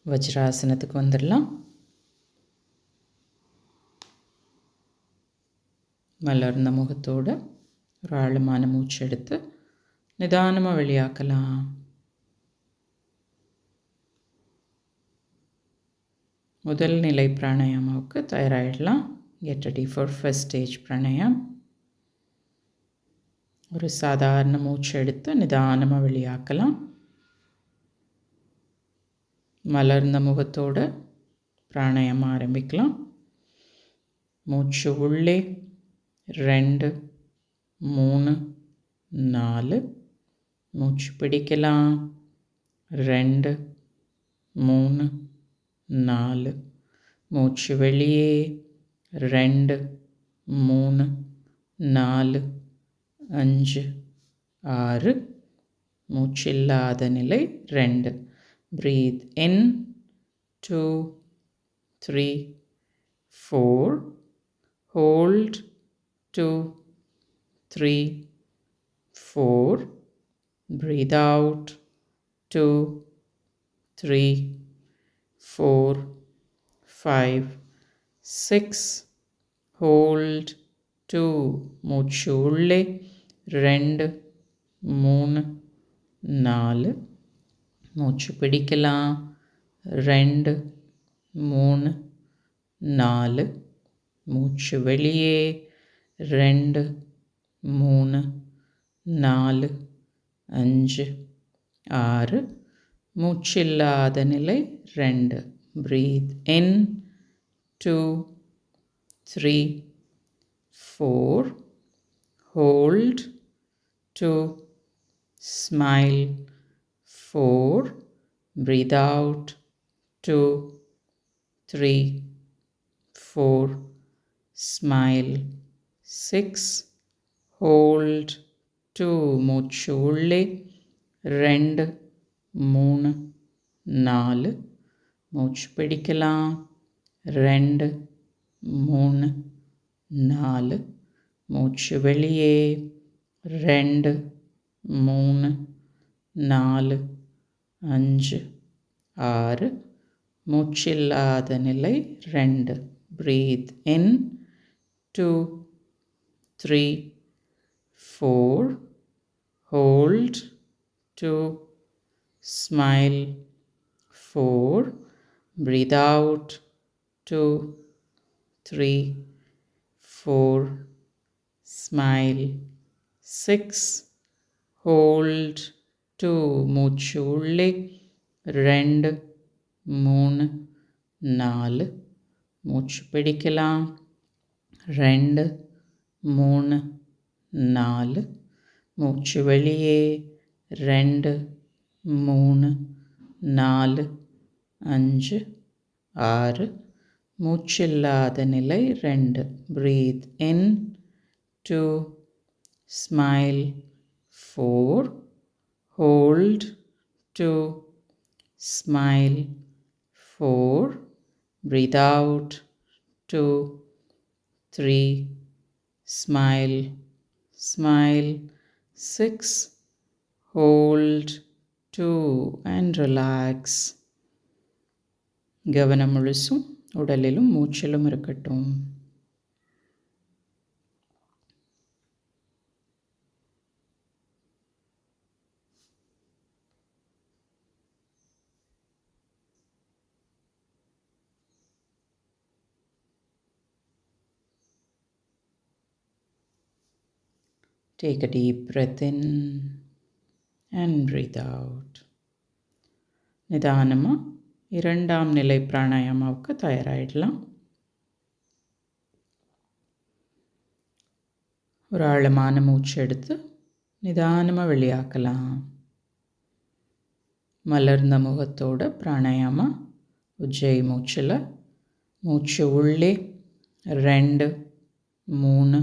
வஜ்ராசனத்துக்கு வந்துடலாம். மலர்ந்த முகத்தோடு ஒரு ஆழமான மூச்சு எடுத்து நிதானமாக வெளியாக்கலாம். முதல் நிலை பிராணாயாமாவுக்கு தயாராகிடலாம். Get ready for first stage pranayam. ஒரு சாதாரண மூச்சு எடுத்து நிதானமாக வெளியாக்கலாம். மலர்ந்த முகத்தோடு பிராணாயாமம் ஆரம்பிக்கலாம். மூச்சு உள்ளே 2 3 4. மூச்சு பிடிக்கலாம். 2 3 4. மூச்சு வெளியே 2 3 4 5 6. மூச்சில்லாத நிலை 2. Breathe in 2 3 4. Hold 2 3 4. Breathe out 2 3 4 5 6. Hold 2. மூச்சு உள்ளே 2 3 4. மூச்சு பிடிக்கலாம். 2 3 4. மூச்சு வெளியே 2 3 4 5 6. மூச்சில்லாத நிலை 2. Breathe in 2 3 4. Hold 2. Smile 4. Breathe out 2 3 4. Smile 6. Hold 2. மூச்சு உள்ளே 2 3 4. மூச்சு பிடிக்கலாம். 2 3 4. மூச்சு வெளியே 2 3 4 5 6. மூச்சில்லாத நிலை 2. Breathe in 2 3 4. Hold 2. Smile 4. Breathe out 2 3 4. Smile 6. Hold 2. மூச்சு உள்ளே 2 3 4. மூச்சு பிடிக்கலாம். 2 3 4. மூச்சு வெளியே 2 3 4 5 6. மூச்சில்லாத நிலை 2. Breathe in 2. Smile 4. Hold 2. Smile 4. Breathe out 2 3. Smile 6. Hold 2 and relax. கவனம் முழுசும் உடலிலும் மூச்சிலும் இருக்கட்டும். Take a deep breath in and breathe out. நிதானமாக இரண்டாம் நிலை பிராணாயாமாவுக்கு தயாராகிடலாம். ஒரு ஆழமான மூச்சு எடுத்து நிதானமாக வெளியாக்கலாம். மலர்ந்த முகத்தோட பிராணாயாமா உஜ்ஜை மூச்சில் மூச்சு உள்ளே 2 3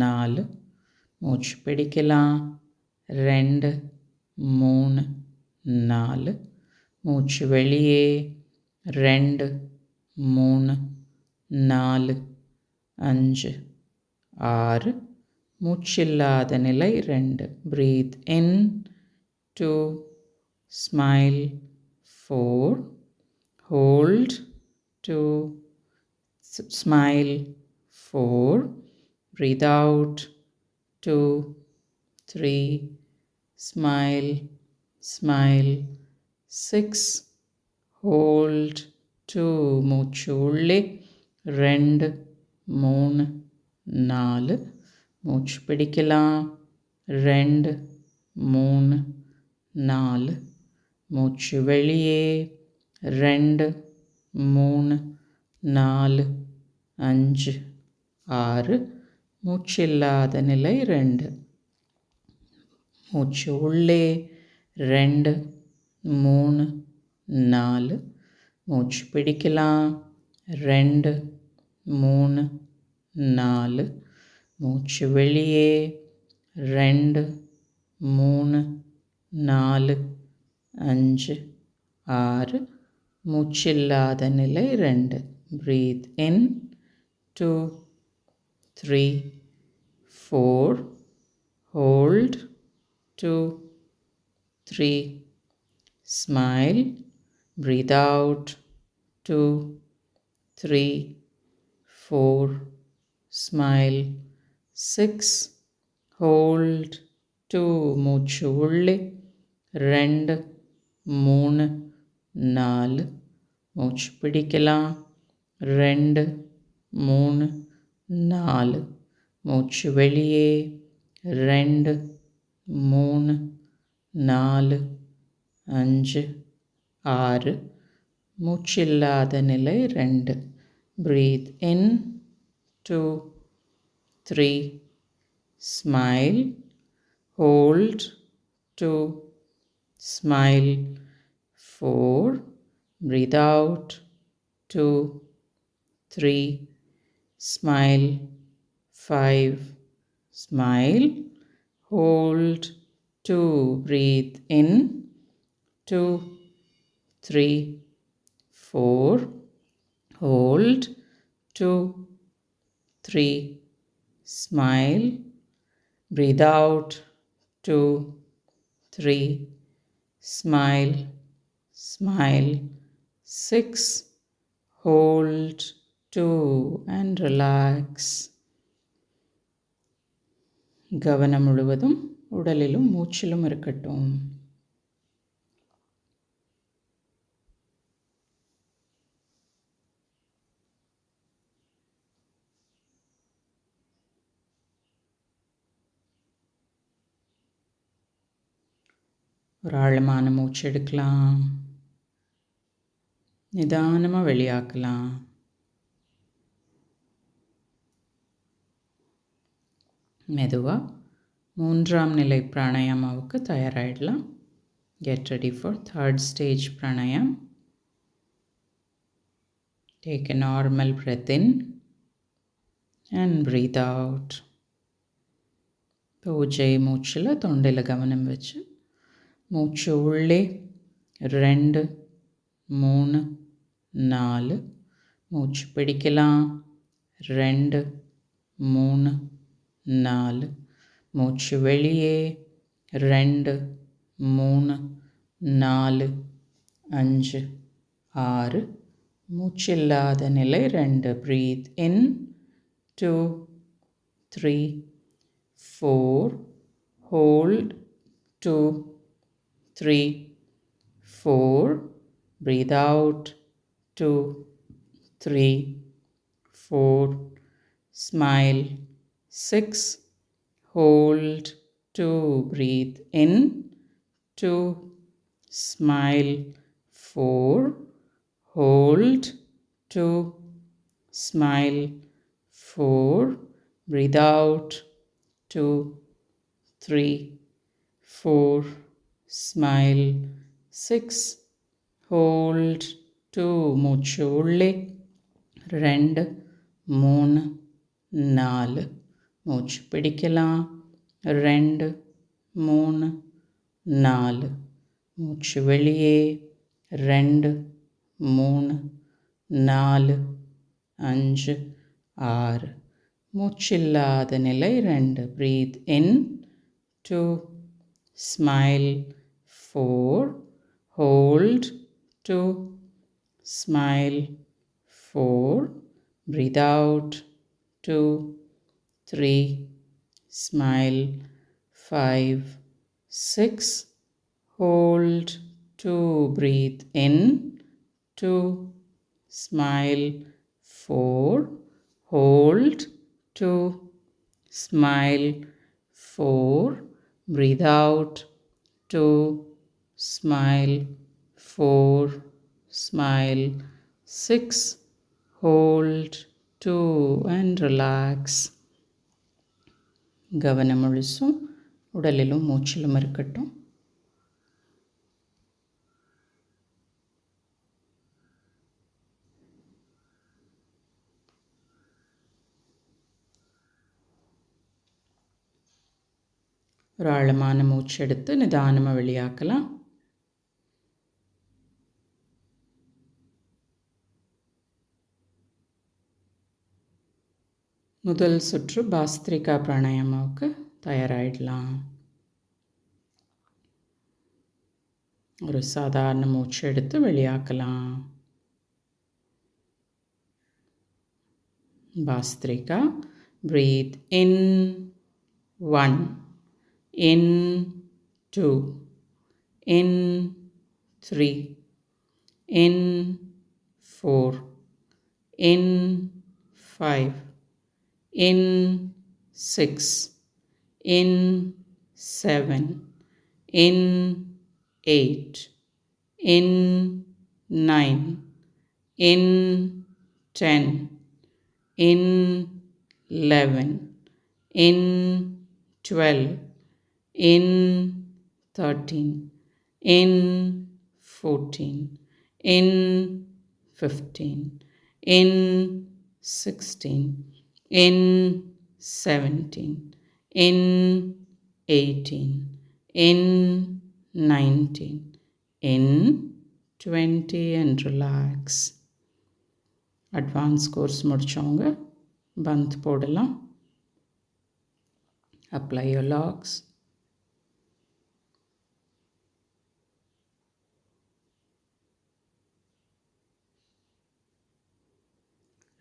4. மூச்சு பிடிக்கலாம். 2 3 4. மூச்சு வெளியே 2 3 4 5 6. மூச்சில்லாத நிலை 2. Breathe in 2. Smile 4. hold, 2, smile, 4, breathe out, 2, 3, smile, smile, 6, hold, 2, மூச்சு உள்ளே, 2, 3, 4, மூச்சு பிடிக்கலாம், 2, 3, 4, மூச்சு வெளியே, 2, 3, 4, 5, 6, மூச்சில்லாத நிலை 2, மூச்சு உள்ளே, 2, 3, 4, மூச்சு பிடிக்கலாம், 2, 3, 4, மூச்சு வெளியே, 2, 3, 4, 5, 6, மூச்சில்லாத நிலை 2. Breathe in, 2, 3, 4, hold, 2, 3, smile, breathe out, 2, 3, 4, smile, 6, hold, 2, மூச்சு உள்ளே, 2, 3, 4, மூச்சு பிடிக்கலாம், 2, 3, 4, மூச்சு வெளியே, 2, 3, 4, 5, 6, மூச்சில்லாத நிலை 2. Breathe in, 2, 3, smile, hold, 2, smile, 4, breathe out, 2, 3, smile, 5, smile, hold, 2, breathe in, 2, 3, 4, hold, 2, 3, smile, breathe out, 2, 3, smile, smile, 6, hold, 2, and relax. கவனம் முழுவதும் உடலிலும் மூச்சிலும் இருக்கட்டும். ஒரு ஆழமான மூச்சு எடுக்கலாம், நிதானமாக வெளியாக்கலாம். மெதுவாக 3ஆம் நிலை பிராணாயாமாவுக்கு தயாராகிடலாம். Get ready for 3rd stage pranayam. Take a normal breath in and breathe out. பூஜை மூச்சில் தொண்டையில் கவனம் வச்சு மூச்சு உள்ளே, 2, 3, 4, மூச்சு பிடிக்கலாம், 2, 3, 4, மூச்சு வெளியே, 2, 3, 4, 5, 6, மூச்சில்லாத நிலை 2. Breathe in, 2, 3, 4, hold, 2, 3, 4, breathe out, 2, 3, 4, smile, 6, hold, 2, breathe in, 2, smile, 4, hold, 2, smile, 4, breathe out, 2, 3, 4, smile, 6, hold, 2, மூச்சு உள்ளே, 2, 3, 4, மூச்சு பிடிக்கலாம், 2, 3, 4, மூச்சு வெளியே, 2, 3, 4, 5, 6, மூச்சில்லாத நிலை 2. Breathe in, 2, smile, 4, hold, 2, smile, 4, breathe out, 2, 3, smile, 5, 6, hold, 2, breathe in, 2, smile, 4, hold, 2, smile, 4, breathe out, 2, smile, 4, smile, 6, hold, 2 and relax. கவனம் முழுசும் உடலிலும் மூச்சிலும் இருக்கட்டும். ஒரு ஆழமான மூச்சு எடுத்து நிதானமாக வெளியாக்கலாம். முதல் சுற்று பாஸ்திரிகா பிராணாயாமாவுக்கு தயாராகிடலாம். ஒரு சாதாரண மூச்சு எடுத்து வெளியாக்கலாம். பாஸ்திரிகா, breathe in 1, in 2, in 3, in 4, in 5, in 6, in 7, in 8, in 9, in 10, in 11, in 12, in 13, in 14, in 15, in 16, in 17, in 18, in 19, in 20 and relax. Advance course முடித்தவங்க பந்த் போடலாம். Apply your locks.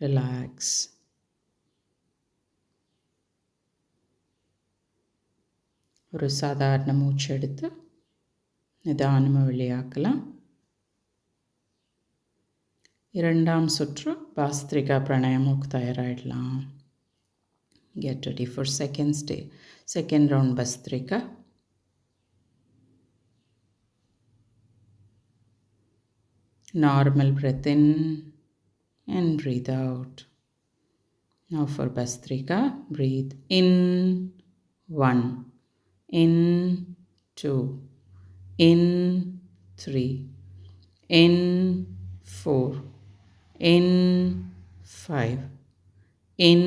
ரிலாக்ஸ். ஒரு சாதாரண மூச்சு எடுத்து நிதானமாக வெளியாக்கலாம். இரண்டாம் சுற்று பாஸ்திரிகா பிராணாயாமாவுக்கு தயாராகிடலாம். Get ready for second round Bhastrika. Normal breath in and breathe out. Now for Bhastrika, breathe in 1, in 2, in 3, in 4, in 5, in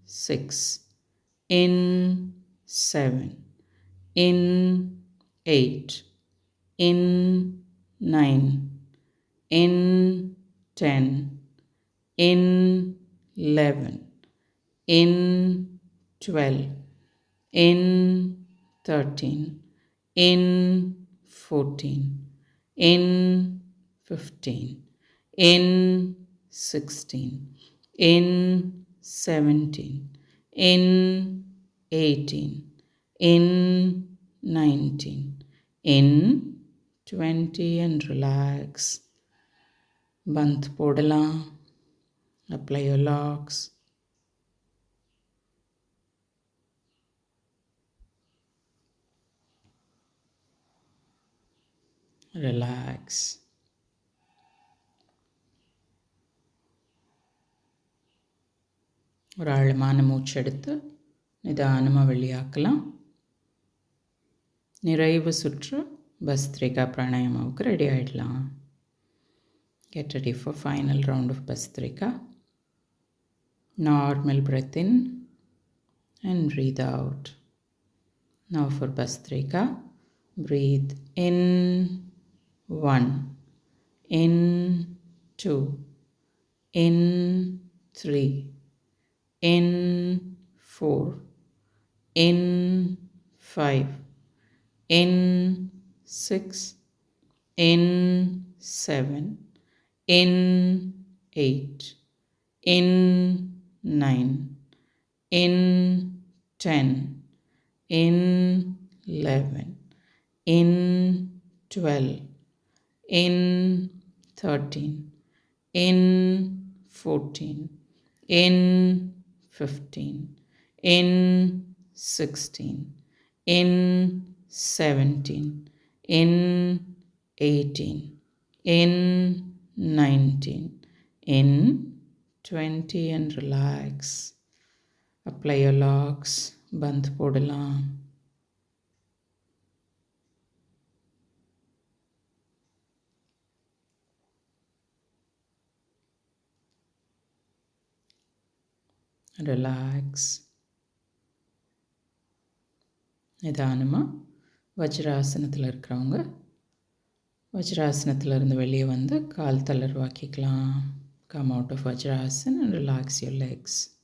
6, in 7, in 8, in 9, in 10, in 11, in 12, in 13, in 14, in 15, in 16, in 17, in 18, in 19, in 20 and relax. Bandh போடலாம். Apply your locks. Relax. ஒரு ஆழமான மூச்சு எடுத்து நிதானமாக வெளியாக்கலாம். நிறைவு சுற்று bhastrika பிராணாயாமாவுக்கு ready ஆகிடலாம். Get ready for final round of Bhastrika. Normal breath in and breathe out. Now for Bhastrika, breathe in 1, in 2, in 3, in 4, in 5, in 6, in 7, in 8, in 9, in 10, in 11, in 12, in 13, in 14, in 15, in 16, in 17, in 18, in 19, in 20 and relax. Apply your locks. பந்த் போடலாம். Relax. நிதானமாக வஜ்ராசனத்தில் இருக்கிறவங்க வஜ்ராசனத்திலிருந்து வெளியே வந்து கால் தளர்வாக்கிக்கலாம். Come out of vajrasan and relax your Lex.